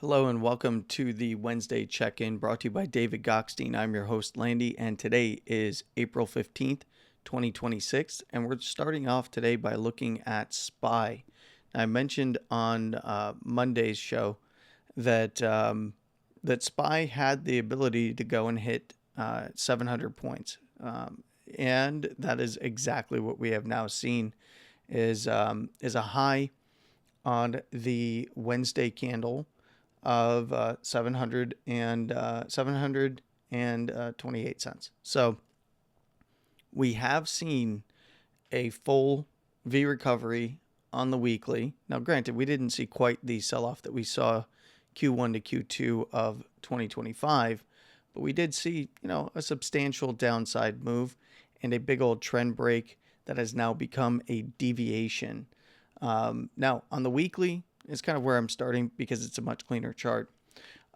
Hello and welcome to the Wednesday check-in brought to you by David Gockstein. I'm your host, Landy, and today is April 15th, 2026, and we're starting off today by looking at SPY. I mentioned on Monday's show that that SPY had the ability to go and hit 700 points, and that is exactly what we have now seen is a high on the Wednesday candle of 728 cents. So we have seen a full V recovery on the weekly. Now, granted, we didn't see quite the sell-off that we saw Q1 to Q2 of 2025, but we did see, a substantial downside move and a big old trend break that has now become a deviation. Now, on the weekly, is kind of where I'm starting because it's a much cleaner chart.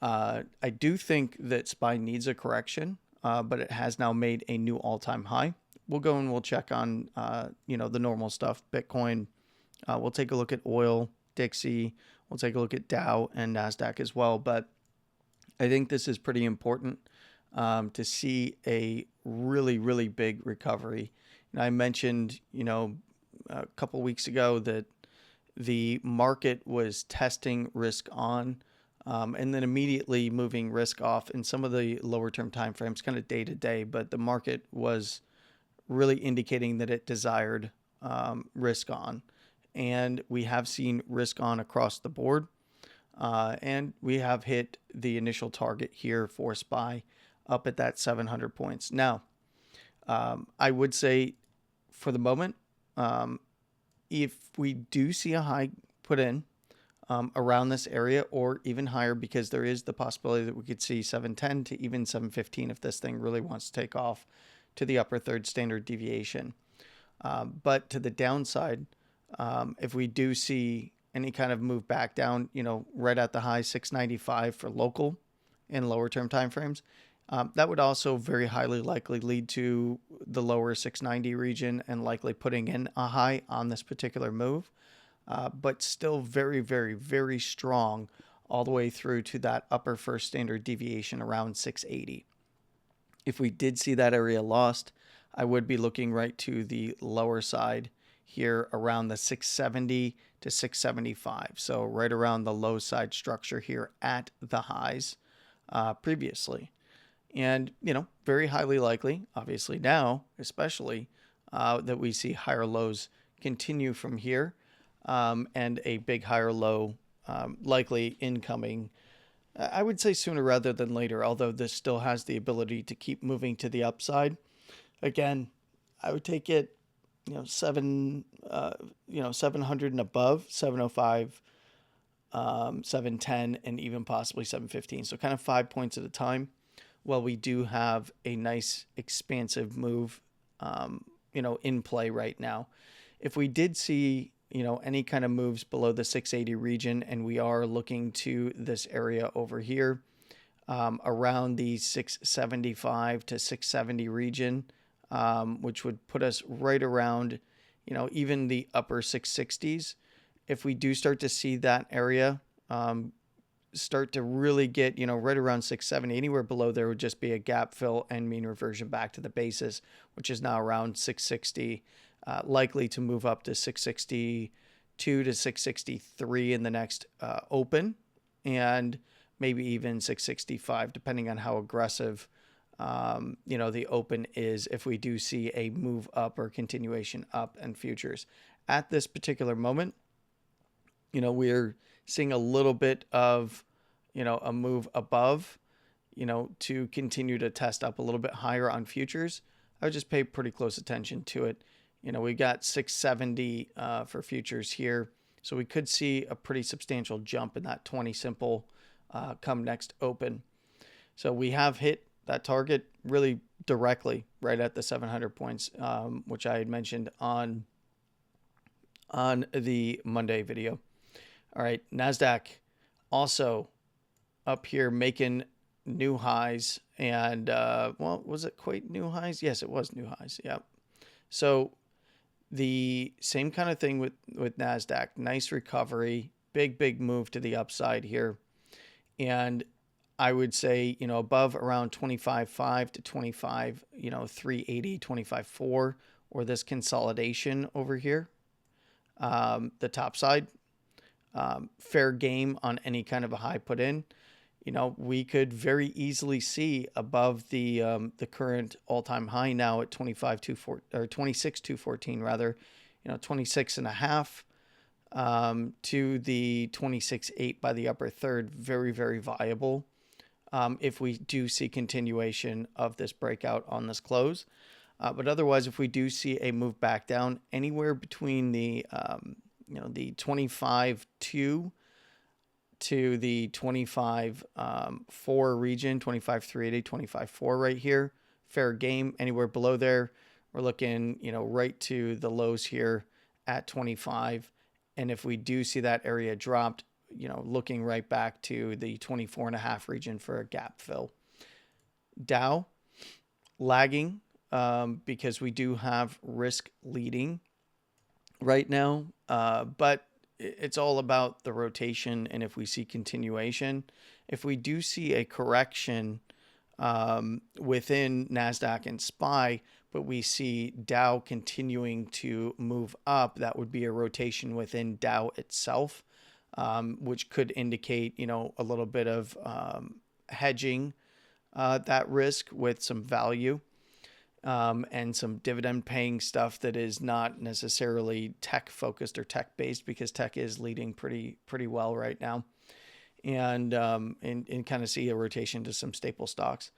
I do think that SPY needs a correction, but it has now made a new all-time high. We'll go and we'll check on, the normal stuff, Bitcoin. We'll take a look at oil, Dixie. We'll take a look at Dow and NASDAQ as well. But I think this is pretty important to see a really, really big recovery. And I mentioned, a couple weeks ago that the market was testing risk on and then immediately moving risk off in some of the lower term timeframes, kind of day to day. But the market was really indicating that it desired risk on. And we have seen risk on across the board. And we have hit the initial target here for SPY up at that 700 points. Now, I would say for the moment, if we do see a high put in around this area or even higher, because there is the possibility that we could see 710 to even 715 if this thing really wants to take off to the upper third standard deviation. But to the downside, if we do see any kind of move back down, right at the high 695 for local and lower term timeframes, that would also very highly likely lead to the lower 690 region and likely putting in a high on this particular move, but still very, very, very strong all the way through to that upper first standard deviation around 680. If we did see that area lost, I would be looking right to the lower side here around the 670 to 675. So right around the low side structure here at the highs previously. And, very highly likely, obviously now, especially, that we see higher lows continue from here and a big higher low likely incoming, I would say sooner rather than later, although this still has the ability to keep moving to the upside. Again, I would take it, 700 and above, 705, 710, and even possibly 715. So kind of 5 points at a time. Well, we do have a nice expansive move, in play right now. If we did see, any kind of moves below the 680 region, and we are looking to this area over here, around the 675 to 670 region, which would put us right around, even the upper 660s. If we do start to see that area, start to really get, right around 670, anywhere below there would just be a gap fill and mean reversion back to the basis, which is now around 660, likely to move up to 662 to 663 in the next open, and maybe even 665, depending on how aggressive, the open is if we do see a move up or continuation up in futures. At this particular moment, we're seeing a little bit of, a move above, to continue to test up a little bit higher on futures. I would just pay pretty close attention to it. We got 670 for futures here. So we could see a pretty substantial jump in that 20 simple come next open. So we have hit that target really directly right at the 700 points, which I had mentioned on the Monday video. All right, NASDAQ also up here making new highs. And, was it quite new highs? Yes, it was new highs. Yeah. So the same kind of thing with NASDAQ. Nice recovery. Big move to the upside here. And I would say, above around 25.5 to 25, 380, 25.4, or this consolidation over here, the top side, fair game on any kind of a high put in. We could very easily see above the current all-time high now at 26,214 rather, 26 and a half to the 26.8 by the upper third, very, very viable. If we do see continuation of this breakout on this close. But otherwise, if we do see a move back down anywhere between the 25.2 to the 25.4 region, 25.380, 25.4 right here, fair game. Anywhere below there, we're looking, right to the lows here at 25. And if we do see that area dropped, looking right back to the 24.5 region for a gap fill. Dow lagging because we do have risk leading right now, but it's all about the rotation. And if we see continuation, if we do see a correction within NASDAQ and SPY, but we see Dow continuing to move up, that would be a rotation within Dow itself, which could indicate, a little bit of hedging that risk with some value. And some dividend paying stuff that is not necessarily tech focused or tech based, because tech is leading pretty well right now, and kind of see a rotation to some staple stocks.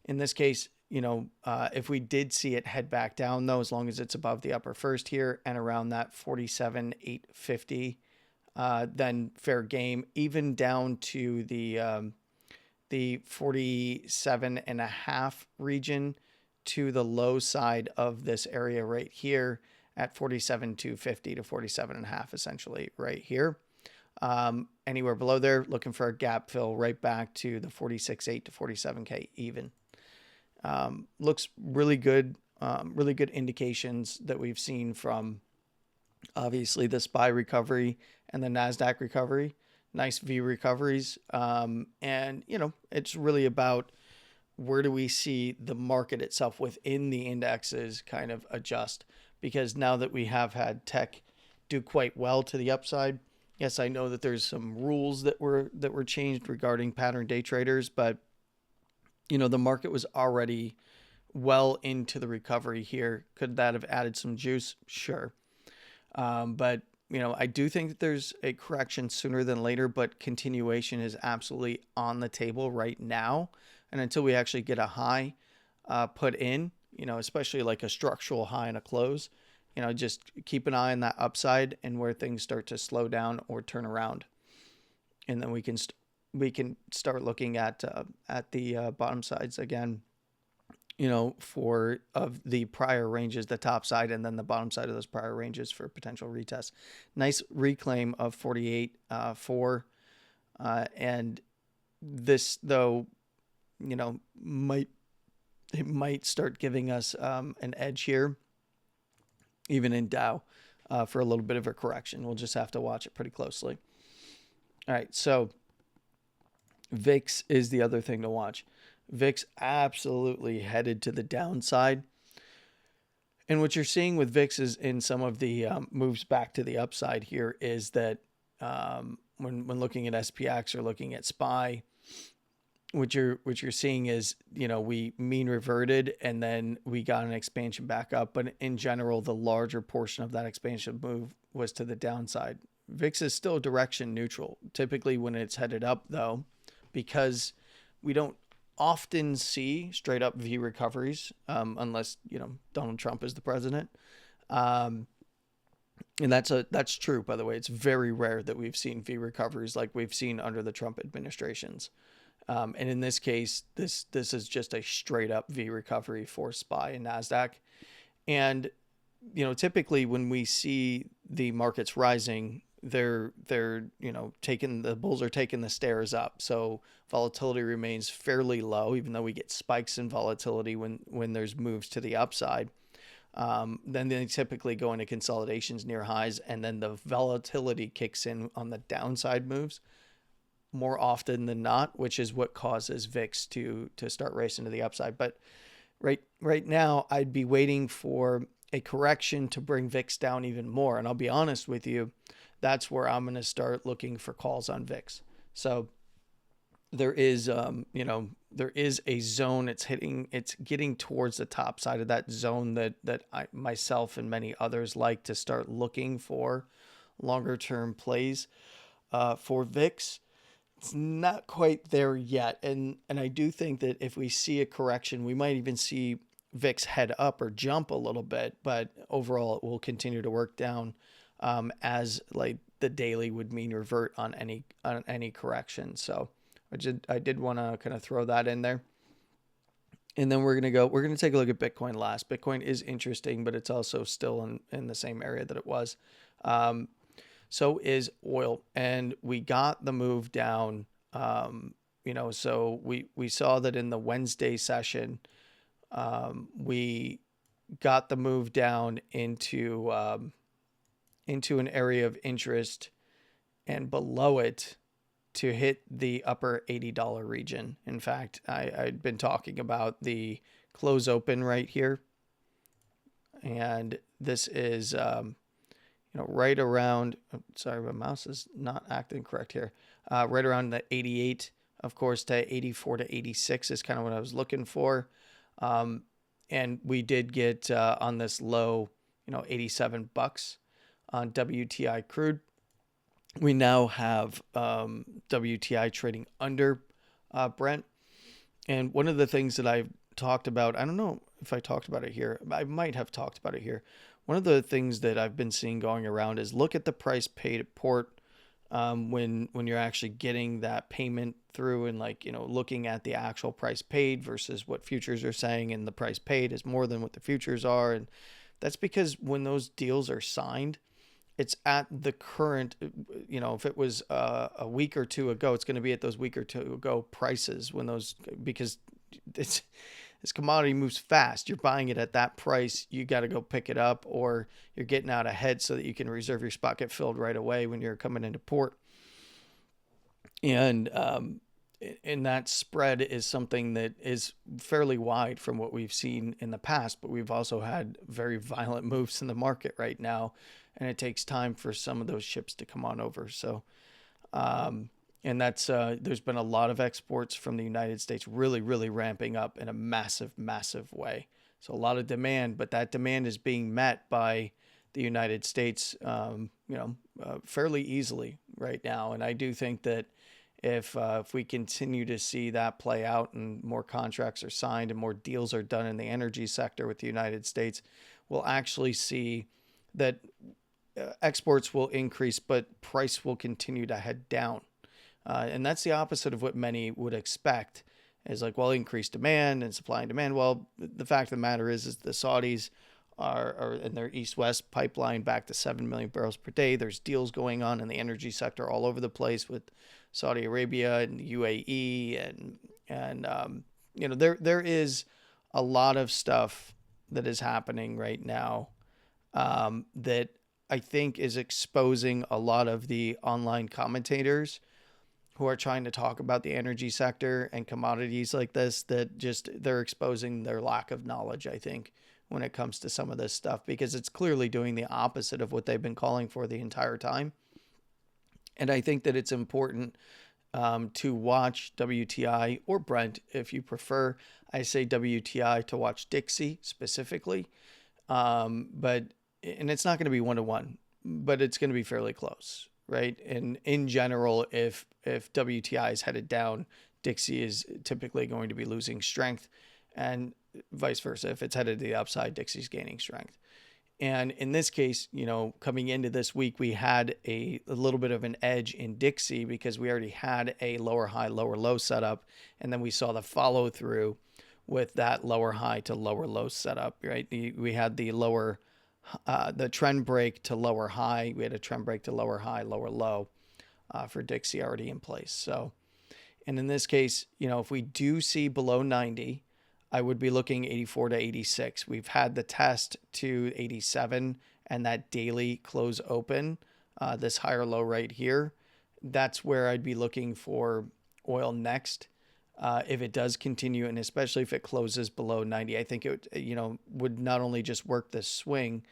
In this case, if we did see it head back down though, as long as it's above the upper first here and around that 47,850, then fair game, even down to the 47.5 region, to the low side of this area right here at 47,250 to 47.5, essentially right here. Anywhere below there, looking for a gap fill right back to the 46.8 to 47K even. Looks really good. Really good indications that we've seen from obviously the SPY recovery and the NASDAQ recovery. Nice V recoveries. And, it's really about where do we see the market itself within the indexes kind of adjust? Because now that we have had tech do quite well to the upside, yes, I know that there's some rules that were changed regarding pattern day traders, but the market was already well into the recovery here. Could that have added some juice? Sure. But I do think that there's a correction sooner than later, but continuation is absolutely on the table right now. And until we actually get a high put in, especially like a structural high and a close, just keep an eye on that upside and where things start to slow down or turn around. And then we can start looking at the bottom sides again, for of the prior ranges, the top side, and then the bottom side of those prior ranges for potential retest. Nice reclaim of 48.4. And this, though, might start giving us an edge here, even in Dow, for a little bit of a correction. We'll just have to watch it pretty closely. All right, so VIX is the other thing to watch. VIX absolutely headed to the downside. And what you're seeing with VIX is in some of the moves back to the upside here is that when looking at SPX or looking at SPY, what you're seeing is, we mean reverted and then we got an expansion back up. But in general, the larger portion of that expansion move was to the downside. VIX is still direction neutral. Typically when it's headed up though, because we don't often see straight up V recoveries unless, Donald Trump is the president. And that's true, by the way. It's very rare that we've seen V recoveries like we've seen under the Trump administrations. And in this case, this is just a straight up V recovery for SPY and NASDAQ. And, typically when we see the markets rising, they're taking, the bulls are taking the stairs up. So volatility remains fairly low, even though we get spikes in volatility when there's moves to the upside. Then they typically go into consolidations near highs, and then the volatility kicks in on the downside moves. more often than not, which is what causes VIX to start racing to the upside. But right now, I'd be waiting for a correction to bring VIX down even more. And I'll be honest with you, that's where I'm going to start looking for calls on VIX. So there is, there is a zone. It's getting towards the top side of that zone that I myself and many others like to start looking for longer term plays for VIX. It's not quite there yet, and I do think that if we see a correction, we might even see VIX head up or jump a little bit, but overall it will continue to work down as like the daily would mean revert on any correction. So I did want to kind of throw that in there. And then we're going to take a look at Bitcoin last. Bitcoin is interesting, but it's also still in the same area that it was. So is oil. And we got the move down. So we saw that in the Wednesday session, we got the move down into an area of interest, and below it to hit the upper $80 region. In fact, I'd been talking about the close open right here. And this is, right around, sorry, my mouse is not acting correct here. Right around the 88, of course, to 84 to 86 is kind of what I was looking for. And we did get on this low, $87 on WTI crude. We now have WTI trading under Brent. And one of the things that I've talked about, I don't know if I talked about it here. I might have talked about it here. One of the things that I've been seeing going around is look at the price paid at port when you're actually getting that payment through, and looking at the actual price paid versus what futures are saying, and the price paid is more than what the futures are. And that's because when those deals are signed, it's at the current, if it was a week or two ago, it's going to be at those week or two ago prices because this commodity moves fast. You're buying it at that price. You got to go pick it up, or you're getting out ahead so that you can reserve your spot, get filled right away when you're coming into port. And that spread is something that is fairly wide from what we've seen in the past, but we've also had very violent moves in the market right now, and it takes time for some of those ships to come on over. So, and that's, there's been a lot of exports from the United States really, really ramping up in a massive, massive way. So a lot of demand, but that demand is being met by the United States, fairly easily right now. And I do think that if we continue to see that play out and more contracts are signed and more deals are done in the energy sector with the United States, we'll actually see that exports will increase, but price will continue to head down. And that's the opposite of what many would expect, is increased demand and supply and demand. Well, the fact of the matter is the Saudis are in their east-west pipeline back to 7 million barrels per day. There's deals going on in the energy sector all over the place with Saudi Arabia and UAE, and there is a lot of stuff that is happening right now that I think is exposing a lot of the online commentators who are trying to talk about the energy sector and commodities like this, that they're exposing their lack of knowledge, I think, when it comes to some of this stuff, because it's clearly doing the opposite of what they've been calling for the entire time. And I think that it's important to watch WTI or Brent, if you prefer. I say WTI to watch Dixie specifically, and it's not going to be 1-to-1, but it's going to be fairly close, right? And in general, if WTI is headed down, Dixie is typically going to be losing strength, and vice versa. If it's headed to the upside, Dixie's gaining strength. And in this case, coming into this week, we had a little bit of an edge in Dixie because we already had a lower high, lower low setup. And then we saw the follow through with that lower high to lower low setup, right? We had the trend break to lower high. We had a trend break to lower high, lower low for Dixie already in place. So, and in this case, if we do see below 90, I would be looking 84 to 86. We've had the test to 87 and that daily close open, this higher low right here. that's where I'd be looking for oil next. If it does continue, and especially if it closes below 90, I think it, would not only just work the swing,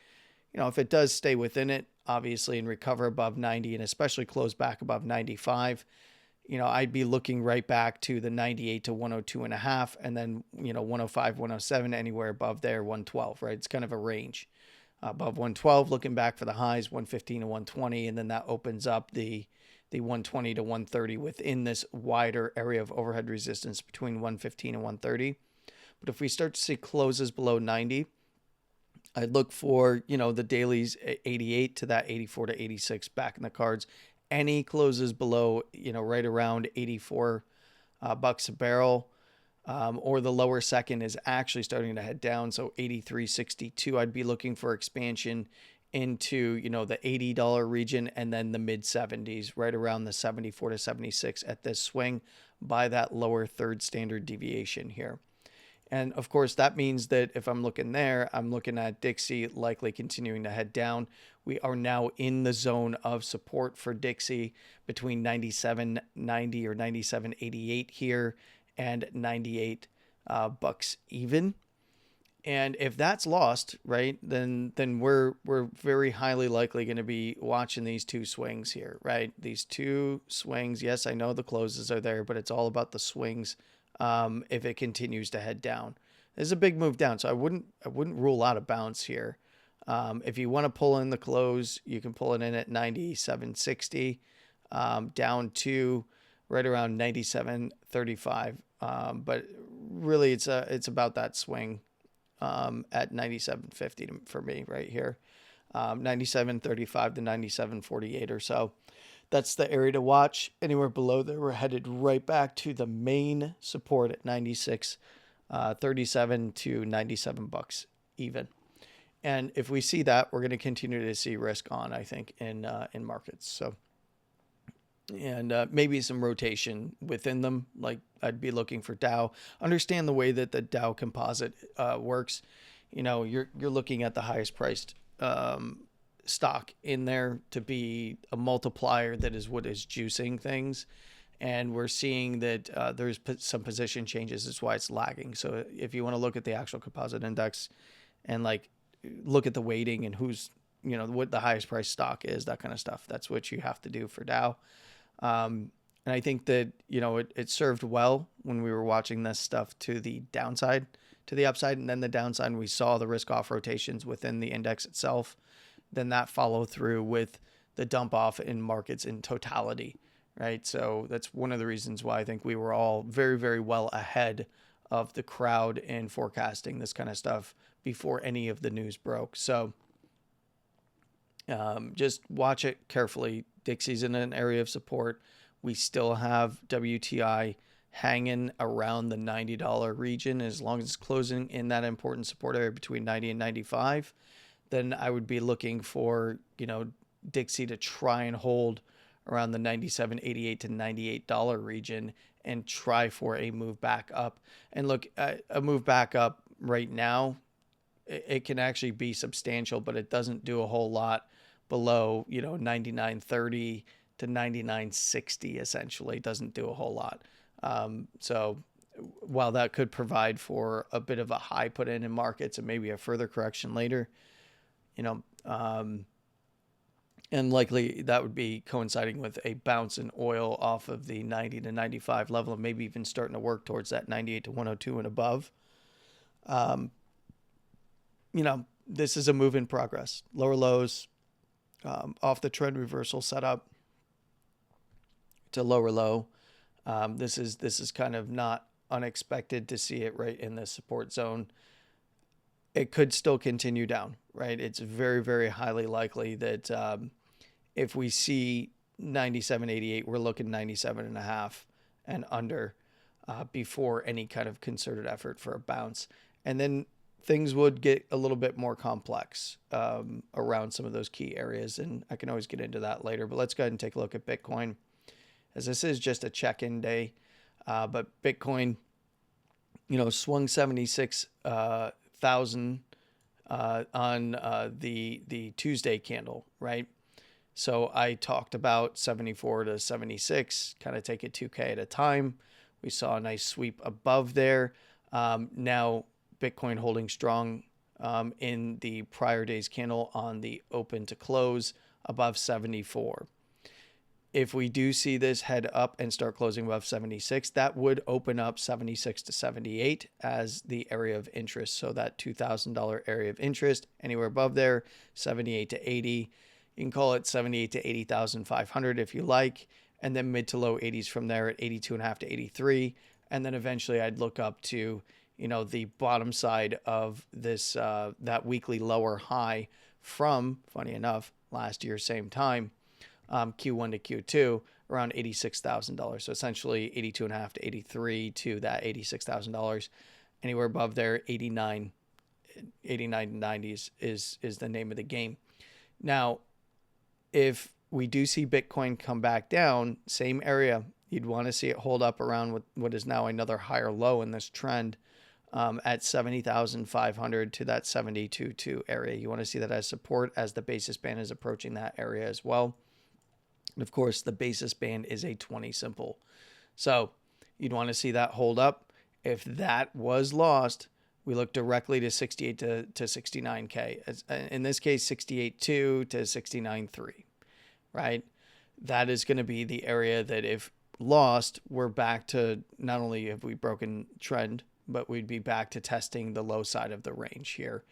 if it does stay within it, obviously, and recover above 90, and especially close back above 95, I'd be looking right back to the 98 to 102 and a half, and then, 105, 107, anywhere above there, 112, right? It's kind of a range. Above 112, looking back for the highs, 115 to 120, and then that opens up the 120 to 130 within this wider area of overhead resistance between 115 and 130. But if we start to see closes below 90, I'd look for, the dailies 88 to that 84 to 86 back in the cards. Any closes below, right around 84 bucks a barrel, or the lower second is actually starting to head down. So 83.62, I'd be looking for expansion into, the $80 region, and then the mid 70s, right around the 74 to 76 at this swing by that lower third standard deviation here. And of course, that means that if I'm looking there, I'm looking at Dixie likely continuing to head down. We are now in the zone of support for Dixie between 97.90 or 97.88 here and 98 bucks even. And if that's lost, right, then we're very highly likely going to be watching these two swings here, right? These two swings. Yes, I know the closes are there, but it's all about the swings. If it continues to head down, there's a big move down, so I wouldn't rule out a bounce here. If you want to pull in the close, you can pull it in at 97.60, down to right around 97.35. But really, it's about that swing. At 97.50 for me right here, 97.35 to 97.48 or so. That's the area to watch. Anywhere below there, we're headed right back to the main support at 96.37 to 97 bucks even. And if we see that, we're going to continue to see risk on, I think, in markets. So. And maybe some rotation within them. Like I'd be looking for Dow. Understand the way that the Dow composite works. You're looking at the highest priced stock in there to be a multiplier that is what is juicing things. And we're seeing that there's some position changes. That's why it's lagging. So if you want to look at the actual composite index and look at the weighting and who's, what the highest price stock is, that kind of stuff. That's what you have to do for Dow. And I think that, it served well when we were watching this stuff to the downside, to the upside, and then the downside, we saw the risk off rotations within the index itself. Then that follow through with the dump off in markets in totality, right? So that's one of the reasons why I think we were all very, very well ahead of the crowd in forecasting this kind of stuff before any of the news broke. So just watch it carefully. Dixie's in an area of support. We still have WTI hanging around the $90 region. As long as it's closing in that important support area between 90 and 95, then I would be looking for, Dixie to try and hold around the 97.88 to $98 region and try for a move back up. And look, a move back up right now, it can actually be substantial, but it doesn't do a whole lot below, 99.30 to 99.60 essentially. It doesn't do a whole lot. So while that could provide for a bit of a high put in markets and maybe a further correction later, and likely that would be coinciding with a bounce in oil off of the 90 to 95 level and maybe even starting to work towards that 98 to 102 and above. This is a move in progress. Lower lows, off the trend reversal setup to lower low. This is kind of not unexpected to see it right in the support zone. It could still continue down, right? It's very, very highly likely that if we see 97.88, we're looking 97.5 and under before any kind of concerted effort for a bounce. And then things would get a little bit more complex around some of those key areas. And I can always get into that later, but let's go ahead and take a look at Bitcoin, as this is just a check-in day. But Bitcoin, swung 76,000 on the Tuesday candle, right? So I talked about 74 to 76, kind of take it 2K at a time. We saw a nice sweep above there. Now Bitcoin holding strong in the prior day's candle on the open to close above 74. If we do see this head up and start closing above 76, that would open up 76 to 78 as the area of interest. So that $2,000 area of interest, anywhere above there, 78 to 80. You can call it 78 to 80,500 if you like, and then mid to low 80s from there at 82.5 to 83. And then eventually I'd look up to, the bottom side of this, that weekly lower high from, funny enough, last year, same time, Q1 to Q2, around $86,000. So essentially 82.5 to 83 to that $86,000. Anywhere above there, 89 to 90s is the name of the game. Now, if we do see Bitcoin come back down, same area, you'd want to see it hold up around what is now another higher low in this trend at 70,500 to that 72.2 area. You want to see that as support as the basis band is approaching that area as well. And of course, the basis band is a 20 simple. So you'd want to see that hold up. If that was lost, we look directly to 68 to 69K. In this case, 68.2 to 69.3, right? That is going to be the area that if lost, we're back to not only have we broken trend, but we'd be back to testing the low side of the range here.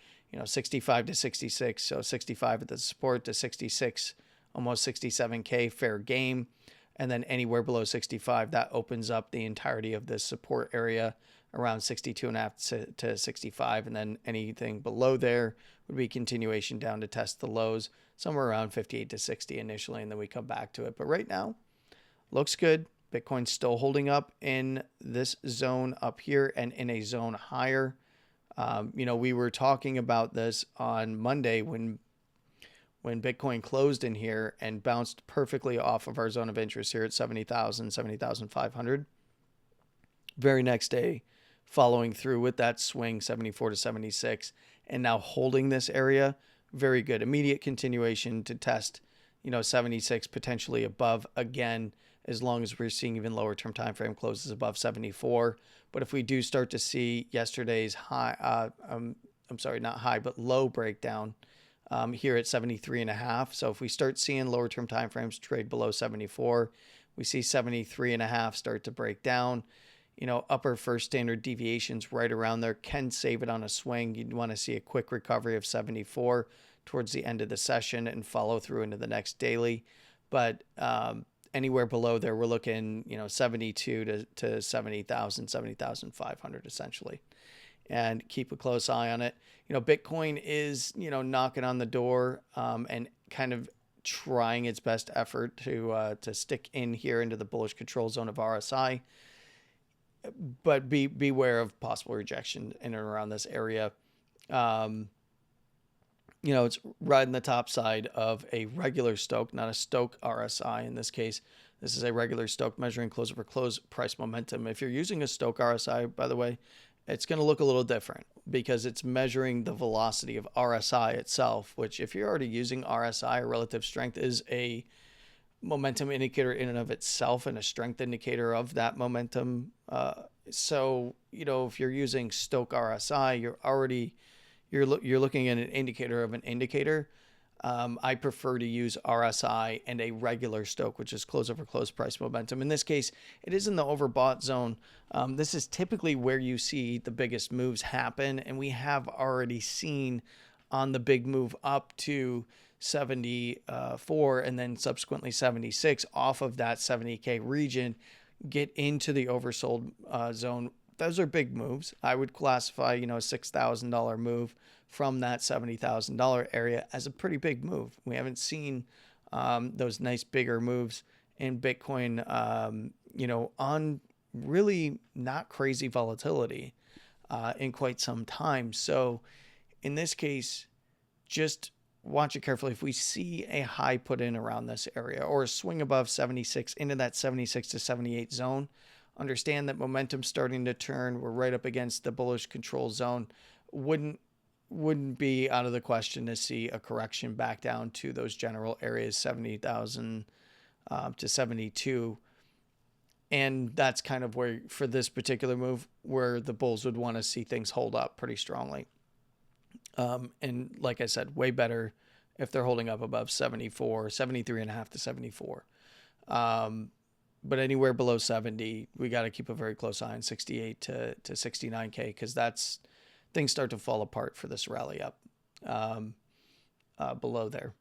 65 to 66. So 65 at the support to 66, almost 67K, fair game. And then anywhere below 65, that opens up the entirety of this support area around 62.5 to 65. And then anything below there would be continuation down to test the lows, somewhere around 58 to 60 initially, and then we come back to it. But right now, looks good. Bitcoin's still holding up in this zone up here and in a zone higher. We were talking about this on Monday when Bitcoin closed in here and bounced perfectly off of our zone of interest here at 70,000, 70,500. Very next day, following through with that swing, 74 to 76, and now holding this area. Very good. Immediate continuation to test, 76 potentially above again, as long as we're seeing even lower term time frame closes above 74. But if we do start to see yesterday's high, not high, but low breakdown here at 73.5. So if we start seeing lower term time frames trade below 74, we see 73.5 start to break down. Upper first standard deviations right around there can save it on a swing. You'd want to see a quick recovery of 74 towards the end of the session and follow through into the next daily. But anywhere below there, we're looking, 72 to 70,000, 70,500 essentially. And keep a close eye on it. Bitcoin is, knocking on the door and kind of trying its best effort to stick in here into the bullish control zone of RSI. But beware of possible rejection in and around this area. It's riding the top side of a regular Stoke, not a Stoke RSI in this case. This is a regular Stoke measuring close over close price momentum. If you're using a Stoke RSI, by the way, it's going to look a little different because it's measuring the velocity of RSI itself, which if you're already using RSI, or relative strength, is a momentum indicator in and of itself and a strength indicator of that momentum. So, if you're using Stoke RSI, you're looking at an indicator of an indicator. I prefer to use RSI and a regular Stoke, which is close over close price momentum. In this case, it is in the overbought zone. This is typically where you see the biggest moves happen, and we have already seen on the big move up to 74 and then subsequently 76 off of that 70K region, get into the oversold zone. Those are big moves. I would classify, a $6,000 move from that $70,000 area as a pretty big move. We haven't seen those nice bigger moves in Bitcoin, on really not crazy volatility in quite some time. So in this case, just watch it carefully. If we see a high put in around this area or a swing above 76 into that 76 to 78 zone, understand that momentum's starting to turn. We're right up against the bullish control zone. Wouldn't wouldn't be out of the question to see a correction back down to those general areas, 70,000 to 72. And that's kind of where, for this particular move, where the bulls would want to see things hold up pretty strongly. And like I said, way better if they're holding up above 74, 73 and a half to 74. But anywhere below 70, we got to keep a very close eye on 68 to 69K, because that's things start to fall apart for this rally up below there.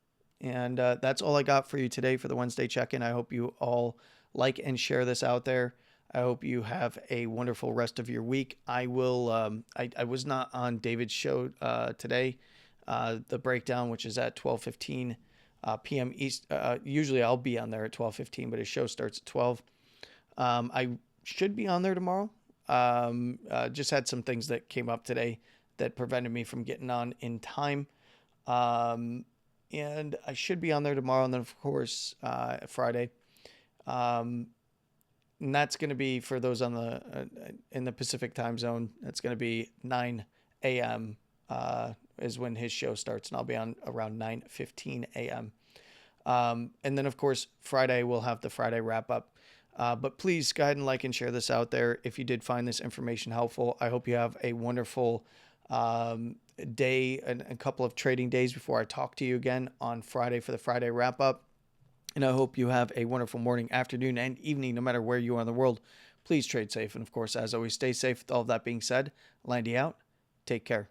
And that's all I got for you today for the Wednesday check-in. I hope you all like and share this out there. I hope you have a wonderful rest of your week. I will. I was not on David's show today, the breakdown, which is at 12:15 p.m. East. Usually I'll be on there at 12:15, but his show starts at 12. I should be on there tomorrow. Just had some things that came up today that prevented me from getting on in time. And I should be on there tomorrow, and then of course Friday. And that's going to be for those on the in the Pacific time zone. That's going to be 9 a.m. Is when his show starts, and I'll be on around 9:15 a.m. And then of course Friday we'll have the Friday wrap up. But please go ahead and like and share this out there if you did find this information helpful. I hope you have a wonderful day and a couple of trading days before I talk to you again on Friday for the Friday wrap up. And I hope you have a wonderful morning, afternoon, and evening, no matter where you are in the world. Please trade safe. And of course, as always, stay safe. With all of that being said, Landy out. Take care.